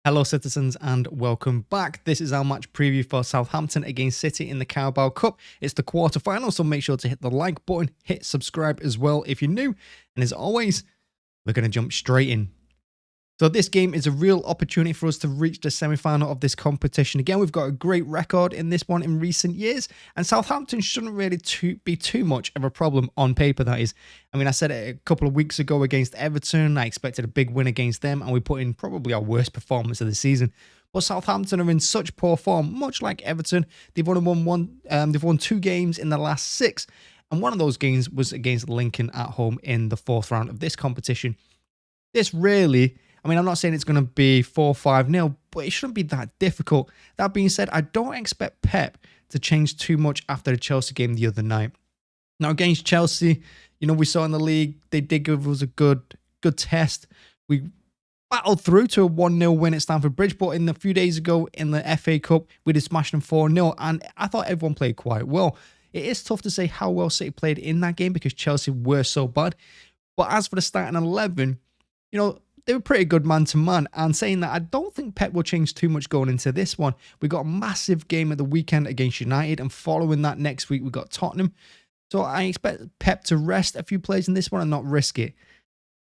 Hello citizens and welcome back. This is our match preview for Southampton against City in the Carabao Cup. It's the quarter-final, so make sure to hit the like button, hit subscribe as well if you're new. And as always, we're going to jump straight in. So this game is a real opportunity for us to reach the semi-final of this competition. Again, we've got a great record in this one in recent years, and Southampton shouldn't really be too much of a problem on paper, that is. I mean, I said it a couple of weeks ago against Everton. I expected a big win against them, and we put in probably our worst performance of the season. But Southampton are in such poor form, much like Everton. They've only won 2 games in the last 6, and one of those games was against Lincoln at home in the 4th round of this competition. This really, I mean, I'm not saying it's going to be 4-5-0, but it shouldn't be that difficult. That being said, I don't expect Pep to change too much after the Chelsea game the other night. Now, against Chelsea, we saw in the league, they did give us a good test. We battled through to a 1-0 win at Stamford Bridge, but a few days ago in the FA Cup, we did smash them 4-0, and I thought everyone played quite well. It is tough to say how well City played in that game because Chelsea were so bad. But as for the starting 11, they were pretty good man-to-man, and saying that, I don't think Pep will change too much going into this one. We got a massive game at the weekend against United, and following that next week, we got Tottenham. So I expect Pep to rest a few players in this one and not risk it.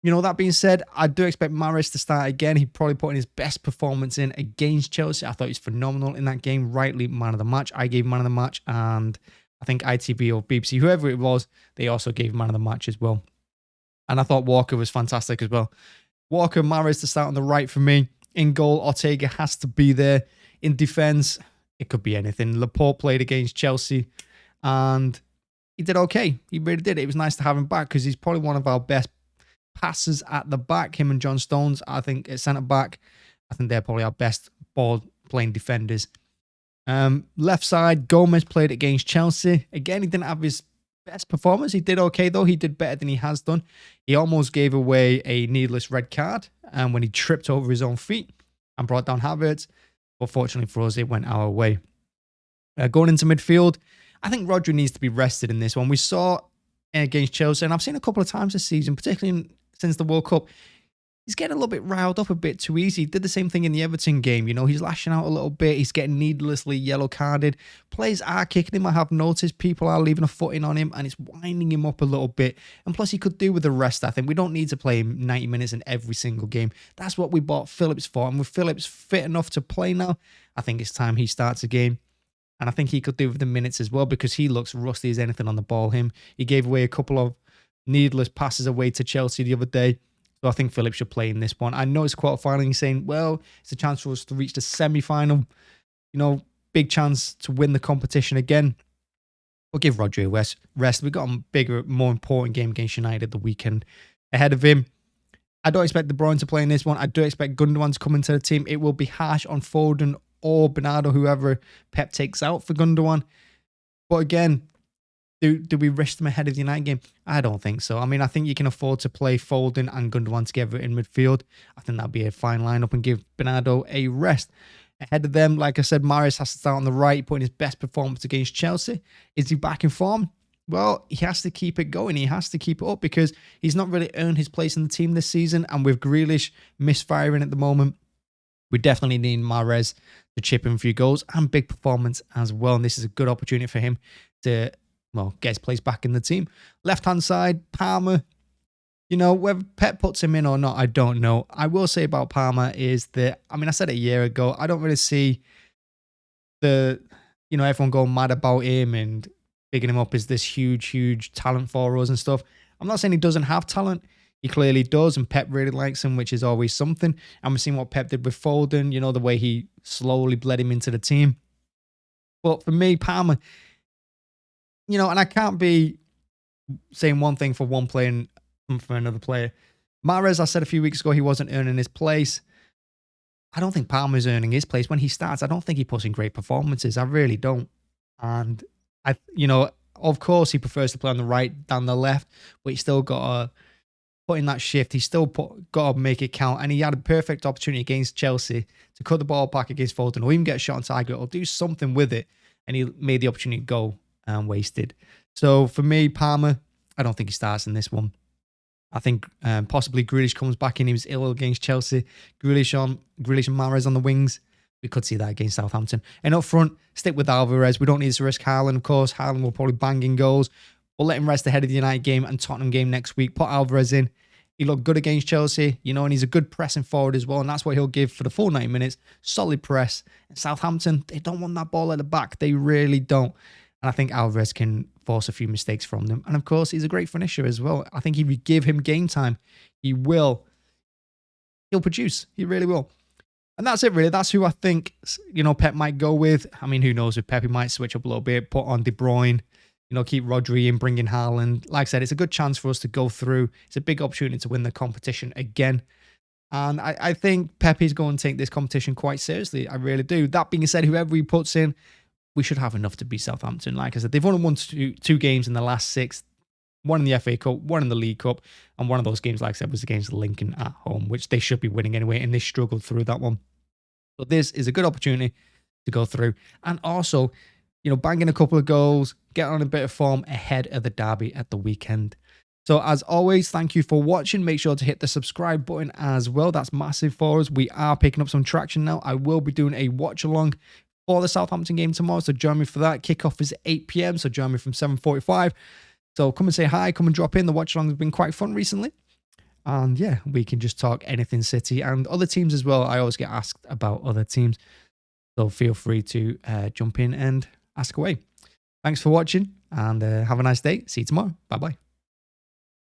That being said, I do expect Mahrez to start again. He probably put in his best performance in against Chelsea. I thought he was phenomenal in that game, rightly man of the match. I gave man of the match, and I think ITB or BBC, whoever it was, they also gave man of the match as well. And I thought Walker was fantastic as well. Walker, Mahrez to start on the right for me. In goal, Ortega has to be there. In defence, it could be anything. Laporte played against Chelsea, and he did okay. He really did. It was nice to have him back because he's probably one of our best passers at the back. Him and John Stones, I think, at centre-back, I think they're probably our best ball-playing defenders. Left side, Gomez played against Chelsea. Again, he didn't have his best performance. He did okay, though. He did better than he has done. He almost gave away a needless red card when he tripped over his own feet and brought down Havertz. But fortunately for us, it went our way. Going into midfield, I think Rodri needs to be rested in this one. We saw against Chelsea, and I've seen a couple of times this season, particularly since the World Cup, he's getting a little bit riled up a bit too easy. He did the same thing in the Everton game. He's lashing out a little bit. He's getting needlessly yellow carded. Players are kicking him. I have noticed people are leaving a foot in on him, and it's winding him up a little bit. And plus, he could do with the rest, I think. We don't need to play him 90 minutes in every single game. That's what we bought Phillips for. And with Phillips fit enough to play now, I think it's time he starts a game. And I think he could do with the minutes as well because he looks rusty as anything on the ball. He gave away a couple of needless passes away to Chelsea the other day. So I think Phillips should play in this one. I know it's quarter-final. He's saying, well, it's a chance for us to reach the semi-final. Big chance to win the competition again. We'll give Rodri a rest. We've got a bigger, more important game against United the weekend ahead of him. I don't expect De Bruyne to play in this one. I do expect Gundogan to come into the team. It will be harsh on Foden or Bernardo, whoever Pep takes out for Gundogan. But again, do we risk them ahead of the United game? I don't think so. I mean, I think you can afford to play Foden and Gundogan together in midfield. I think that'd be a fine lineup and give Bernardo a rest. Ahead of them, like I said, Mahrez has to start on the right, putting his best performance against Chelsea. Is he back in form? Well, he has to keep it going. He has to keep it up because he's not really earned his place in the team this season. And with Grealish misfiring at the moment, we definitely need Mahrez to chip in a few goals and big performance as well. And this is a good opportunity for him to, get his place back in the team. Left-hand side, Palmer. Whether Pep puts him in or not, I don't know. I will say about Palmer is that, I said it a year ago, I don't really see everyone going mad about him and bigging him up as this huge talent for us and stuff. I'm not saying he doesn't have talent. He clearly does, and Pep really likes him, which is always something. And we've seen what Pep did with Foden, the way he slowly bled him into the team. But for me, Palmer, and I can't be saying one thing for one player and for another player. Mahrez, I said a few weeks ago, he wasn't earning his place. I don't think Palmer's earning his place. When he starts, I don't think he puts in great performances. I really don't. And, of course, he prefers to play on the right than the left, but he's still got to put in that shift. He's still got to make it count. And he had a perfect opportunity against Chelsea to cut the ball back against Foden or even get a shot on target or do something with it. And he made the opportunity go and wasted. So for me, Palmer, I don't think he starts in this one. I think possibly Grealish comes back in. He was ill against Chelsea. Grealish and Mahrez on the wings. We could see that against Southampton. And up front, stick with Alvarez. We don't need to risk Haaland, of course. Haaland will probably bang in goals. We'll let him rest ahead of the United game and Tottenham game next week. Put Alvarez in. He looked good against Chelsea, and he's a good pressing forward as well. And that's what he'll give for the full 90 minutes. Solid press. And Southampton, they don't want that ball at the back. They really don't. And I think Alvarez can force a few mistakes from them. And of course, he's a great finisher as well. I think if you give him game time, he'll produce. He really will. And that's it, really. That's who I think, Pep might go with. I mean, who knows with Pep? He might switch up a little bit, put on De Bruyne, keep Rodri in, bring in Haaland. Like I said, it's a good chance for us to go through. It's a big opportunity to win the competition again. And I think Pep is going to take this competition quite seriously. I really do. That being said, whoever he puts in, we should have enough to beat Southampton. Like I said, they've only won two games in the last 6. One in the FA Cup, one in the League Cup. And one of those games, like I said, was against Lincoln at home, which they should be winning anyway. And they struggled through that one. So this is a good opportunity to go through. And also, banging a couple of goals, get on a bit of form ahead of the derby at the weekend. So as always, thank you for watching. Make sure to hit the subscribe button as well. That's massive for us. We are picking up some traction now. I will be doing a watch along for the Southampton game tomorrow. So join me for that. Kickoff is at 8 p.m. So join me from 7:45. So come and say hi. Come and drop in. The watch along has been quite fun recently. And yeah, we can just talk anything City and other teams as well. I always get asked about other teams. So feel free to jump in and ask away. Thanks for watching and have a nice day. See you tomorrow. Bye-bye.